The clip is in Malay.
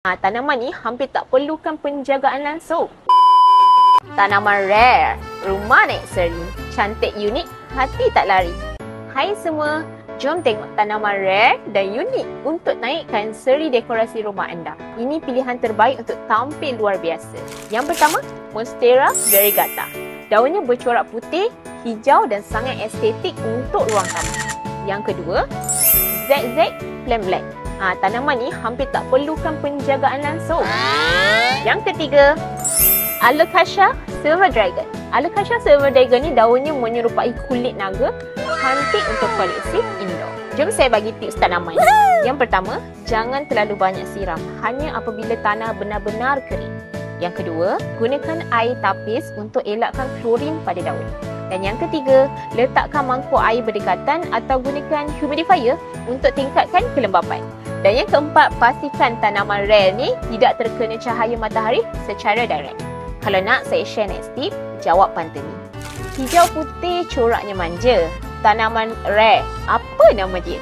Tanaman ni hampir tak perlukan penjagaan langsung. Tanaman rare, rumah naik seri, cantik unik, hati tak lari. Hai semua, jom tengok tanaman rare dan unik untuk naikkan seri dekorasi rumah anda. Ini pilihan terbaik untuk tampil luar biasa. Yang pertama, Monstera variegata. Daunnya bercorak putih, hijau dan sangat estetik untuk ruang tamu. Yang kedua, ZZ Plain Black. Tanaman ni hampir tak perlukan penjagaan langsung. Yang ketiga, Alocasia Silver Dragon. Alocasia Silver Dragon ni daunnya menyerupai kulit naga, cantik untuk koleksi indoor. Jom saya bagi tips tanaman. Yang pertama, jangan terlalu banyak siram, hanya apabila tanah benar-benar kering. Yang kedua, gunakan air tapis untuk elakkan klorin pada daun. Dan yang ketiga, letakkan mangkuk air berdekatan atau gunakan humidifier untuk tingkatkan kelembapan. Dan yang keempat, pastikan tanaman rare ni tidak terkena cahaya matahari secara direct. Kalau nak saya share next tip, jawab panteni. Hijau putih coraknya manja. Tanaman rare, apa nama dia?